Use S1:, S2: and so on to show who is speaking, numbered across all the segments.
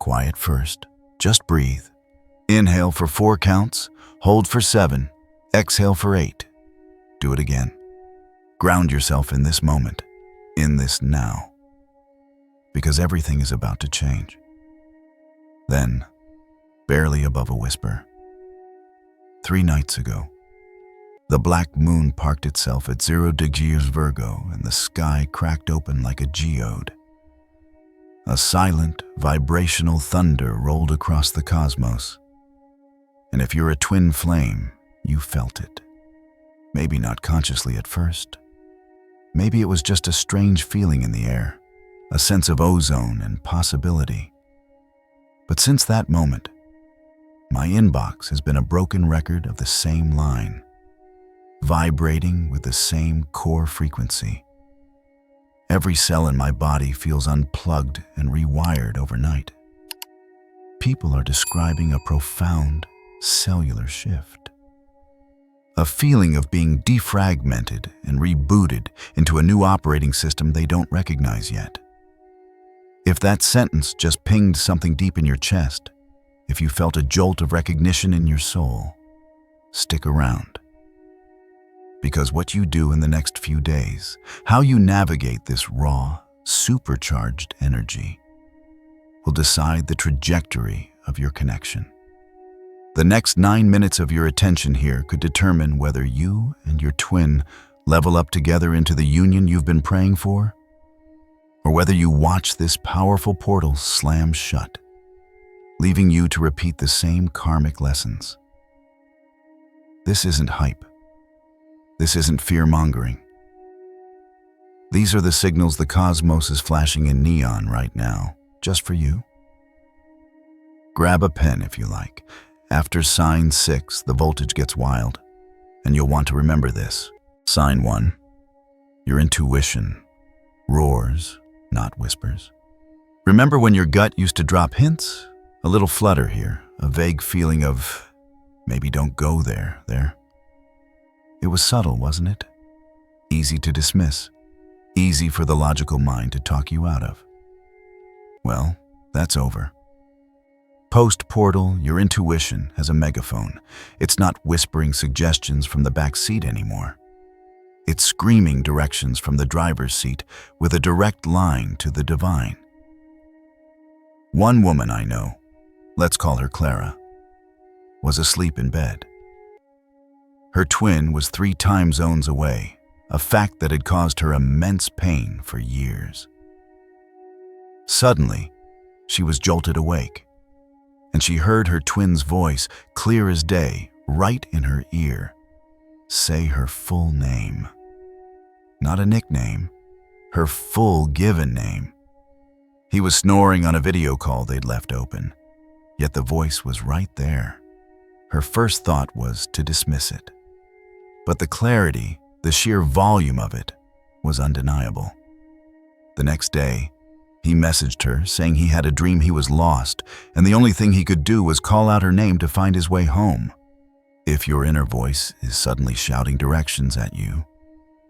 S1: Quiet first. Just breathe. Inhale for 4 counts, hold for 7, exhale for 8. Do it again. Ground yourself in this moment, in this now, because everything is about to change. Then, barely above a whisper, 3 nights ago, the black moon parked itself at 0 degrees Virgo and the sky cracked open like a geode. A silent, vibrational thunder rolled across the cosmos. And if you're a twin flame, you felt it. Maybe not consciously at first. Maybe it was just a strange feeling in the air, a sense of ozone and possibility. But since that moment, my inbox has been a broken record of the same line, vibrating with the same core frequency. Every cell in my body feels unplugged and rewired overnight. People are describing a profound cellular shift. A feeling of being defragmented and rebooted into a new operating system they don't recognize yet. If that sentence just pinged something deep in your chest, if you felt a jolt of recognition in your soul, stick around. Because what you do in the next few days, how you navigate this raw, supercharged energy, will decide the trajectory of your connection. The next 9 minutes of your attention here could determine whether you and your twin level up together into the union you've been praying for, or whether you watch this powerful portal slam shut, leaving you to repeat the same karmic lessons. This isn't hype. This isn't fear-mongering. These are the signals the cosmos is flashing in neon right now, just for you. Grab a pen if you like. After sign 6, the voltage gets wild, and you'll want to remember this. Sign 1, your intuition roars, not whispers. Remember when your gut used to drop hints? A little flutter here, a vague feeling of, maybe don't go there. It was subtle, wasn't it? Easy to dismiss. Easy for the logical mind to talk you out of. Well, that's over. Post-portal, your intuition has a megaphone. It's not whispering suggestions from the back seat anymore. It's screaming directions from the driver's seat with a direct line to the divine. One woman I know, let's call her Clara, was asleep in bed. Her twin was 3 time zones away, a fact that had caused her immense pain for years. Suddenly, she was jolted awake, and she heard her twin's voice, clear as day, right in her ear, say her full name. Not a nickname, her full given name. He was snoring on a video call they'd left open, yet the voice was right there. Her first thought was to dismiss it. But the clarity, the sheer volume of it, was undeniable. The next day, he messaged her saying he had a dream he was lost, and the only thing he could do was call out her name to find his way home. If your inner voice is suddenly shouting directions at you,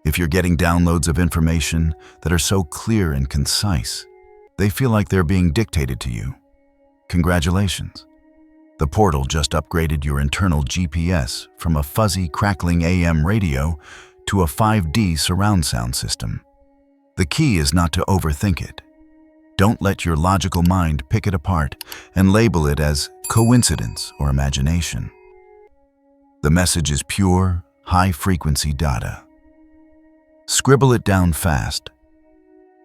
S1: if you're getting downloads of information that are so clear and concise, they feel like they're being dictated to you, congratulations. The portal just upgraded your internal GPS from a fuzzy, crackling AM radio to a 5D surround sound system. The key is not to overthink it. Don't let your logical mind pick it apart and label it as coincidence or imagination. The message is pure, high-frequency data. Scribble it down fast,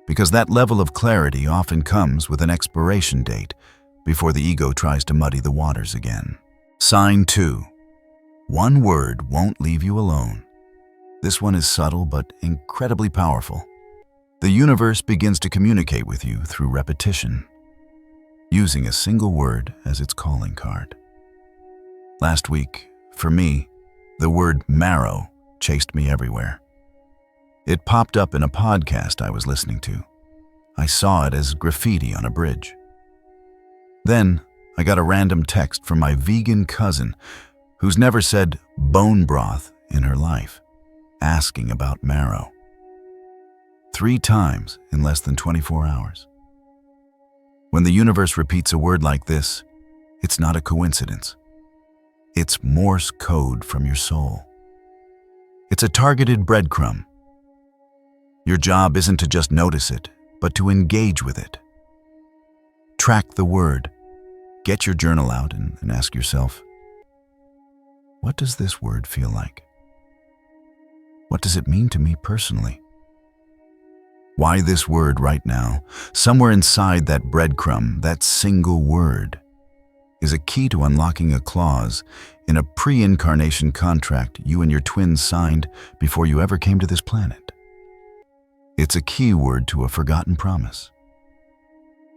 S1: because that level of clarity often comes with an expiration date before the ego tries to muddy the waters again. Sign 2. One word won't leave you alone. This one is subtle but incredibly powerful. The universe begins to communicate with you through repetition, using a single word as its calling card. Last week, for me, the word marrow chased me everywhere. It popped up in a podcast I was listening to. I saw it as graffiti on a bridge. Then, I got a random text from my vegan cousin, who's never said bone broth in her life, asking about marrow. 3 times in less than 24 hours. When the universe repeats a word like this, it's not a coincidence. It's Morse code from your soul. It's a targeted breadcrumb. Your job isn't to just notice it, but to engage with it. Track the word. Get your journal out and ask yourself, what does this word feel like? What does it mean to me personally? Why this word right now, somewhere inside that breadcrumb, that single word, is a key to unlocking a clause in a pre-incarnation contract you and your twins signed before you ever came to this planet. It's a key word to a forgotten promise.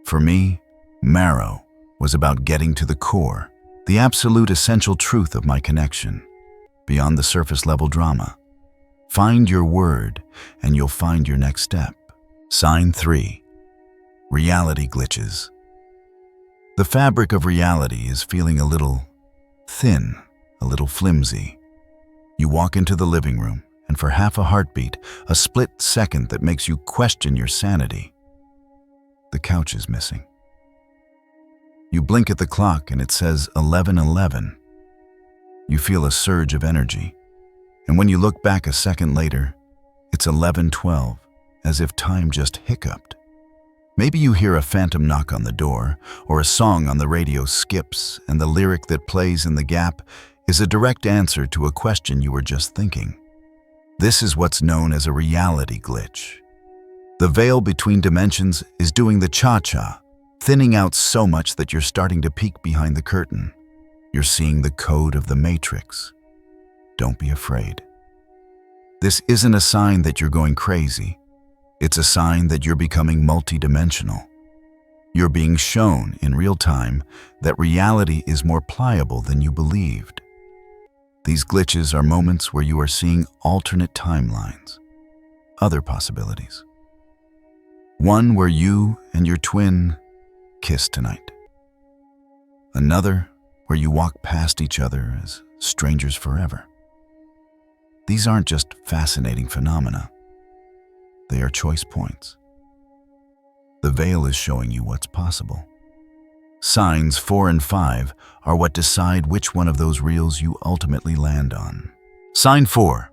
S1: For me, marrow was about getting to the core, the absolute essential truth of my connection, beyond the surface level drama. Find your word and you'll find your next step. Sign 3. Reality glitches. The fabric of reality is feeling a little thin, a little flimsy. You walk into the living room, and for half a heartbeat, a split second that makes you question your sanity, the couch is missing. You blink at the clock and it says 11:11. You feel a surge of energy, and when you look back a second later, it's 11:12, as if time just hiccuped. Maybe you hear a phantom knock on the door, or a song on the radio skips, and the lyric that plays in the gap is a direct answer to a question you were just thinking. This is what's known as a reality glitch. The veil between dimensions is doing the cha-cha, thinning out so much that you're starting to peek behind the curtain. You're seeing the code of the Matrix. Don't be afraid. This isn't a sign that you're going crazy. It's a sign that you're becoming multidimensional. You're being shown in real time that reality is more pliable than you believed. These glitches are moments where you are seeing alternate timelines, other possibilities. One where you and your twin kiss tonight. Another where you walk past each other as strangers forever. These aren't just fascinating phenomena. They are choice points. The veil is showing you what's possible. Signs 4 and 5 are what decide which one of those reels you ultimately land on. Sign 4.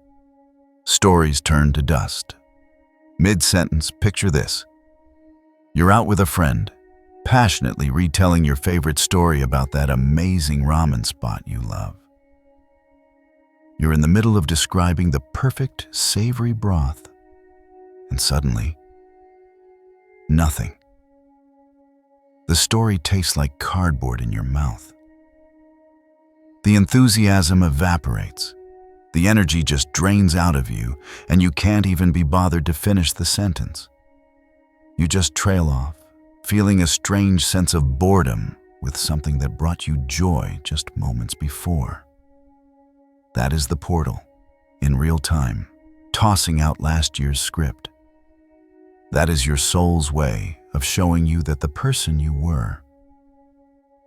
S1: Stories turn to dust. Mid-sentence, picture this. You're out with a friend, passionately retelling your favorite story about that amazing ramen spot you love. You're in the middle of describing the perfect savory broth, and suddenly, nothing. The story tastes like cardboard in your mouth. The enthusiasm evaporates. The energy just drains out of you, and you can't even be bothered to finish the sentence. You just trail off, feeling a strange sense of boredom with something that brought you joy just moments before. That is the portal, in real time, tossing out last year's script. That is your soul's way of showing you that the person you were,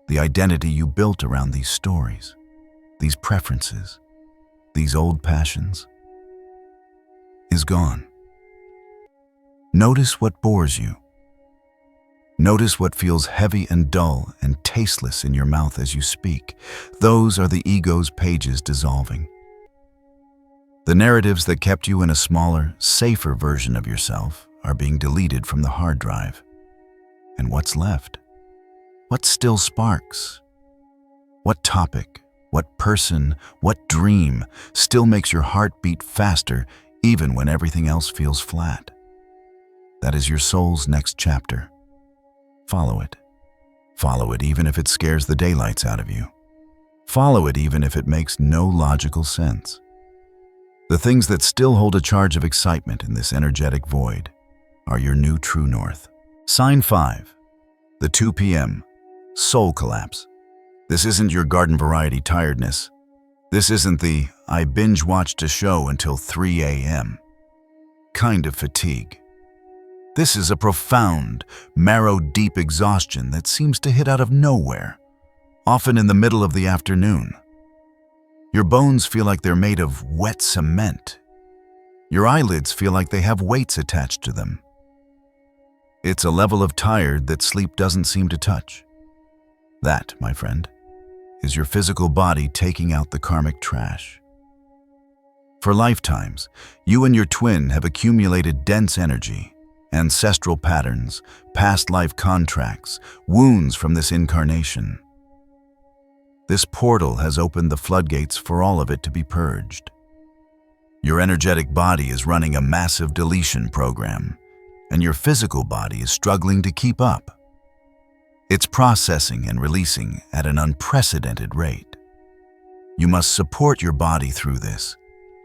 S1: the identity you built around these stories, these preferences, these old passions, is gone. Notice what bores you. Notice what feels heavy and dull and tasteless in your mouth as you speak. Those are the ego's pages dissolving. The narratives that kept you in a smaller, safer version of yourself are being deleted from the hard drive. And what's left? What still sparks? What topic, what person, what dream still makes your heart beat faster even when everything else feels flat? That is your soul's next chapter. Follow it. Follow it even if it scares the daylights out of you. Follow it even if it makes no logical sense. The things that still hold a charge of excitement in this energetic void are your new true north. Sign 5. The 2 p.m. Soul collapse. This isn't your garden variety tiredness. This isn't the I binge-watched a show until 3 a.m. kind of fatigue. This is a profound, marrow-deep exhaustion that seems to hit out of nowhere, often in the middle of the afternoon. Your bones feel like they're made of wet cement. Your eyelids feel like they have weights attached to them. It's a level of tired that sleep doesn't seem to touch. That, my friend, is your physical body taking out the karmic trash. For lifetimes, you and your twin have accumulated dense energy, ancestral patterns, past life contracts, wounds from this incarnation. This portal has opened the floodgates for all of it to be purged. Your energetic body is running a massive deletion program, and your physical body is struggling to keep up. It's processing and releasing at an unprecedented rate. You must support your body through this.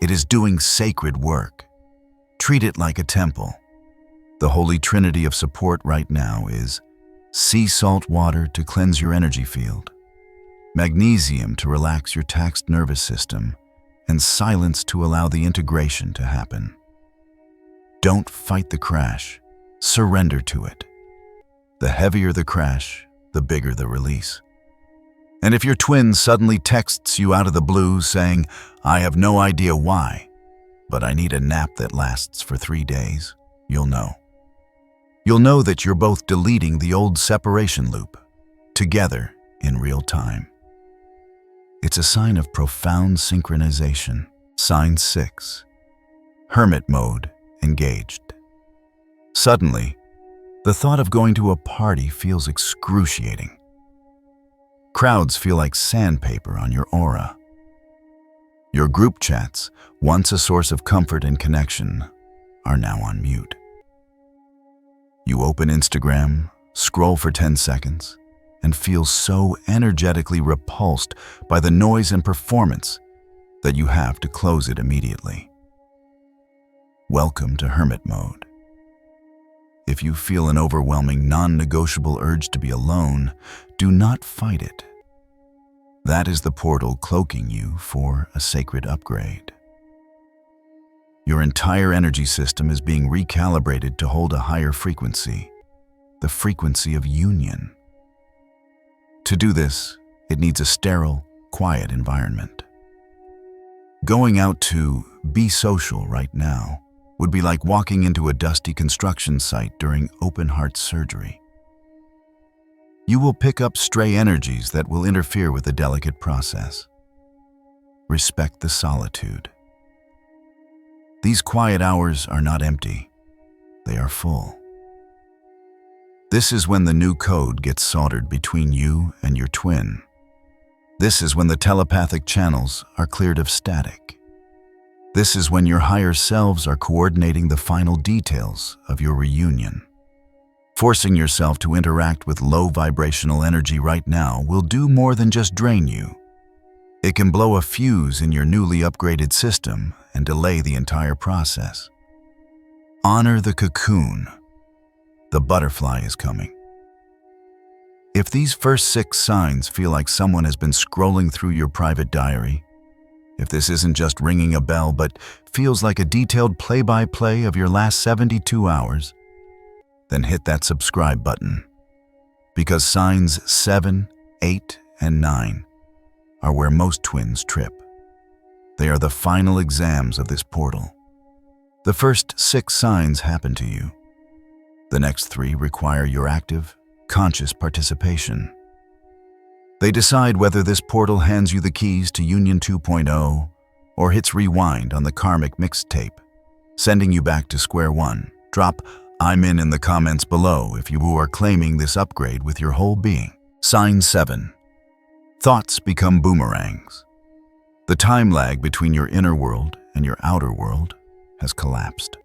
S1: It is doing sacred work. Treat it like a temple. The holy trinity of support right now is sea salt water to cleanse your energy field, magnesium to relax your taxed nervous system, and silence to allow the integration to happen. Don't fight the crash. Surrender to it. The heavier the crash, the bigger the release. And if your twin suddenly texts you out of the blue saying, "I have no idea why, but I need a nap that lasts for 3 days," you'll know. You'll know that you're both deleting the old separation loop, together in real time. It's a sign of profound synchronization. Sign 6. Hermit mode engaged. Suddenly, the thought of going to a party feels excruciating. Crowds feel like sandpaper on your aura. Your group chats, once a source of comfort and connection, are now on mute. You open Instagram, scroll for 10 seconds, and feel so energetically repulsed by the noise and performance that you have to close it immediately. Welcome to hermit mode. If you feel an overwhelming, non-negotiable urge to be alone, do not fight it. That is the portal cloaking you for a sacred upgrade. Your entire energy system is being recalibrated to hold a higher frequency, the frequency of union. To do this, it needs a sterile, quiet environment. Going out to be social right now would be like walking into a dusty construction site during open-heart surgery. You will pick up stray energies that will interfere with the delicate process. Respect the solitude. These quiet hours are not empty. They are full. This is when the new code gets soldered between you and your twin. This is when the telepathic channels are cleared of static. This is when your higher selves are coordinating the final details of your reunion. Forcing yourself to interact with low vibrational energy right now will do more than just drain you. It can blow a fuse in your newly upgraded system and delay the entire process. Honor the cocoon. The butterfly is coming. If these first 6 signs feel like someone has been scrolling through your private diary, if this isn't just ringing a bell but feels like a detailed play-by-play of your last 72 hours, then hit that subscribe button. Because signs 7, 8, and 9 are where most twins trip. They are the final exams of this portal. The first 6 signs happen to you. The next 3 require your active, conscious participation. They decide whether this portal hands you the keys to Union 2.0 or hits rewind on the karmic mixtape, sending you back to square one. Drop "I'm in the comments below if you are claiming this upgrade with your whole being. Sign 7. Thoughts become boomerangs. The time lag between your inner world and your outer world has collapsed.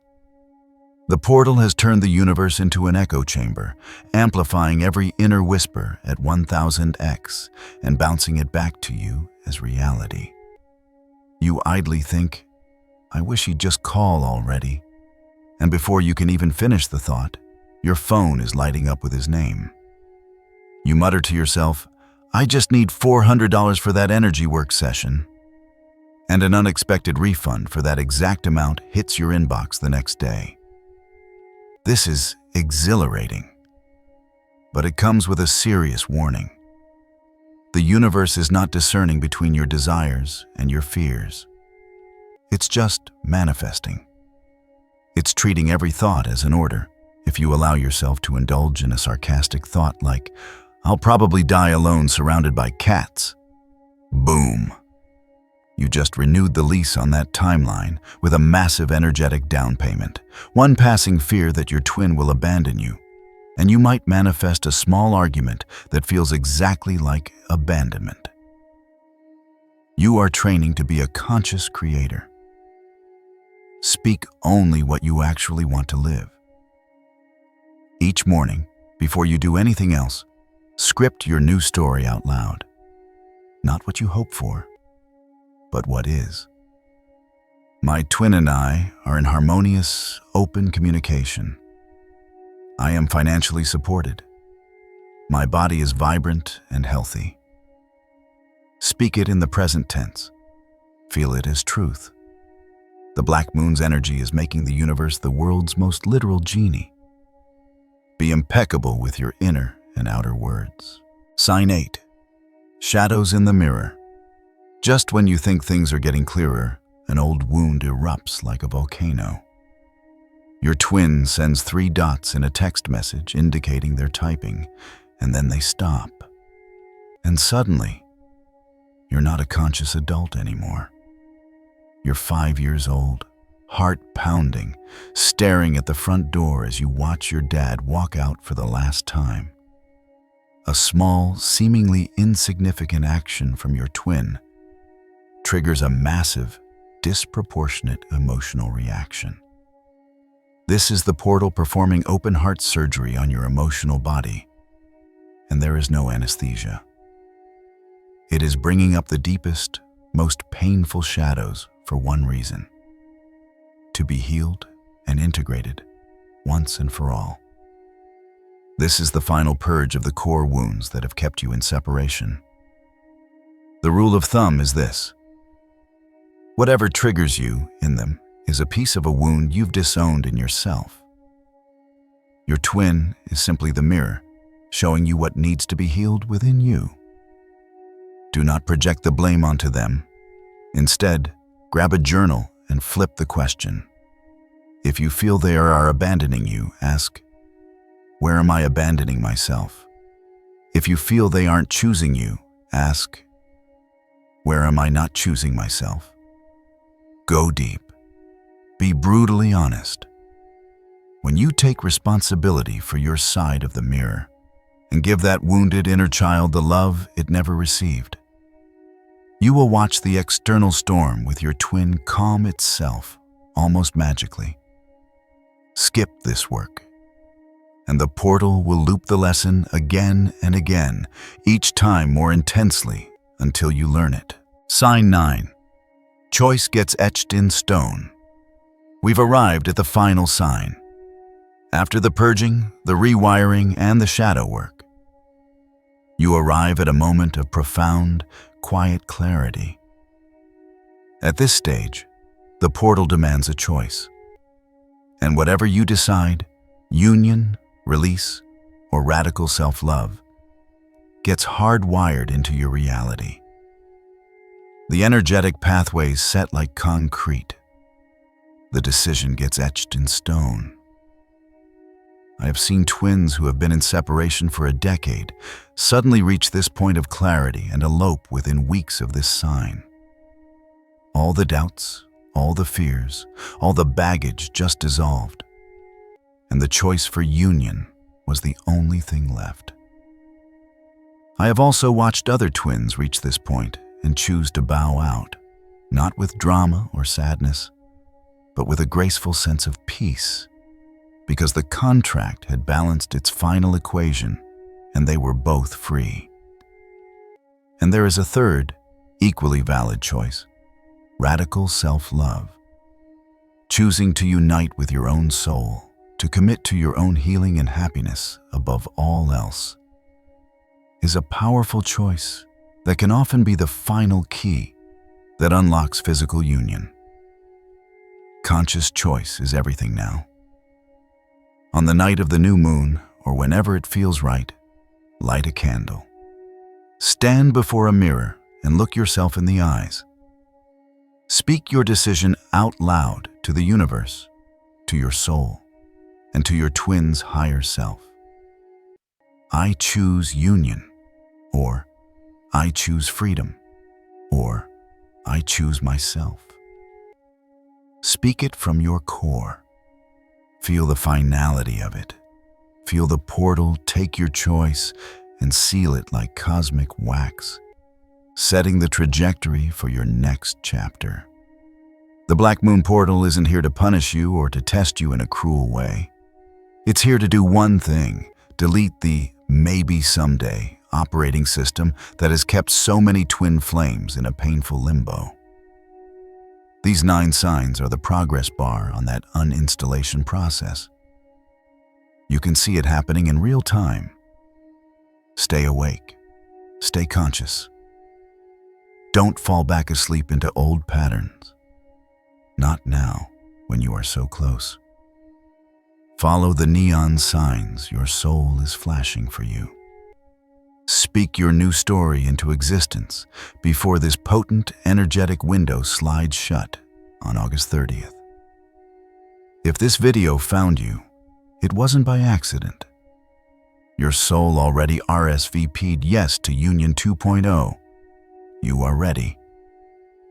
S1: The portal has turned the universe into an echo chamber, amplifying every inner whisper at 1000x and bouncing it back to you as reality. You idly think, "I wish he'd just call already." And before you can even finish the thought, your phone is lighting up with his name. You mutter to yourself, "I just need $400 for that energy work session." And an unexpected refund for that exact amount hits your inbox the next day. This is exhilarating, but it comes with a serious warning. The universe is not discerning between your desires and your fears. It's just manifesting. It's treating every thought as an order, If you allow yourself to indulge in a sarcastic thought like, "I'll probably die alone surrounded by cats," boom. You just renewed the lease on that timeline with a massive energetic down payment, one passing fear that your twin will abandon you, and you might manifest a small argument that feels exactly like abandonment. You are training to be a conscious creator. Speak only what you actually want to live. Each morning, before you do anything else, script your new story out loud. Not what you hope for, but what is. My twin and I are in harmonious, open communication. I am financially supported. My body is vibrant and healthy. Speak it in the present tense. Feel it as truth. The black moon's energy is making the universe the world's most literal genie. Be impeccable with your inner and outer words. Sign 8. Shadows in the mirror. Just when you think things are getting clearer, an old wound erupts like a volcano. Your twin sends 3 dots in a text message indicating they're typing, and then they stop. And suddenly, you're not a conscious adult anymore. You're 5 years old, heart pounding, staring at the front door as you watch your dad walk out for the last time. A small, seemingly insignificant action from your twin triggers a massive, disproportionate emotional reaction. This is the portal performing open heart surgery on your emotional body, and there is no anesthesia. It is bringing up the deepest, most painful shadows for one reason: to be healed and integrated once and for all. This is the final purge of the core wounds that have kept you in separation. The rule of thumb is this: whatever triggers you in them is a piece of a wound you've disowned in yourself. Your twin is simply the mirror, showing you what needs to be healed within you. Do not project the blame onto them. Instead, grab a journal and flip the question. If you feel they are abandoning you, ask, "Where am I abandoning myself?" If you feel they aren't choosing you, ask, "Where am I not choosing myself?" Go deep. Be brutally honest. When you take responsibility for your side of the mirror and give that wounded inner child the love it never received, you will watch the external storm with your twin calm itself almost magically. Skip this work, and the portal will loop the lesson again and again, each time more intensely until you learn it. Sign 9. Choice gets etched in stone. We've arrived at the final sign. After the purging, the rewiring, and the shadow work, you arrive at a moment of profound, quiet clarity. At this stage, the portal demands a choice. And whatever you decide, union, release, or radical self-love, gets hardwired into your reality. The energetic pathways set like concrete. The decision gets etched in stone. I have seen twins who have been in separation for a decade suddenly reach this point of clarity and elope within weeks of this sign. All the doubts, all the fears, all the baggage just dissolved, and the choice for union was the only thing left. I have also watched other twins reach this point and choose to bow out, not with drama or sadness, but with a graceful sense of peace, because the contract had balanced its final equation and they were both free. And there is a third, equally valid choice: radical self-love. Choosing to unite with your own soul, to commit to your own healing and happiness above all else, is a powerful choice that can often be the final key that unlocks physical union. Conscious choice is everything now. On the night of the new moon, or whenever it feels right, light a candle. Stand before a mirror and look yourself in the eyes. Speak your decision out loud to the universe, to your soul, and to your twin's higher self. I choose union, or I choose freedom, or I choose myself. Speak it from your core. Feel the finality of it. Feel the portal take your choice and seal it like cosmic wax, setting the trajectory for your next chapter. The Black Moon Portal isn't here to punish you or to test you in a cruel way. It's here to do one thing: delete the maybe someday operating system that has kept so many twin flames in a painful limbo. These 9 signs are the progress bar on that uninstallation process. You can see it happening in real time. Stay awake. Stay conscious. Don't fall back asleep into old patterns. Not now, when you are so close. Follow the neon signs your soul is flashing for you. Speak your new story into existence before this potent, energetic window slides shut on August 30th. If this video found you, it wasn't by accident. Your soul already RSVP'd yes to Union 2.0. You are ready.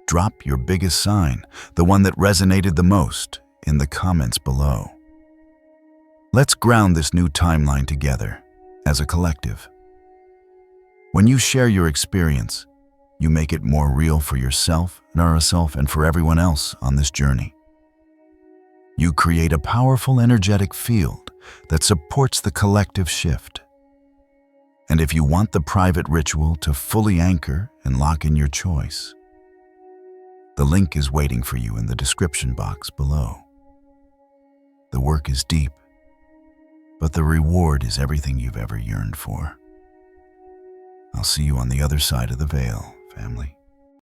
S1: Drop your biggest sign, the one that resonated the most, in the comments below. Let's ground this new timeline together, as a collective. When you share your experience, you make it more real for yourself, and for everyone else on this journey. You create a powerful energetic field that supports the collective shift. And if you want the private ritual to fully anchor and lock in your choice, the link is waiting for you in the description box below. The work is deep, but the reward is everything you've ever yearned for. I'll see you on the other side of the veil, family.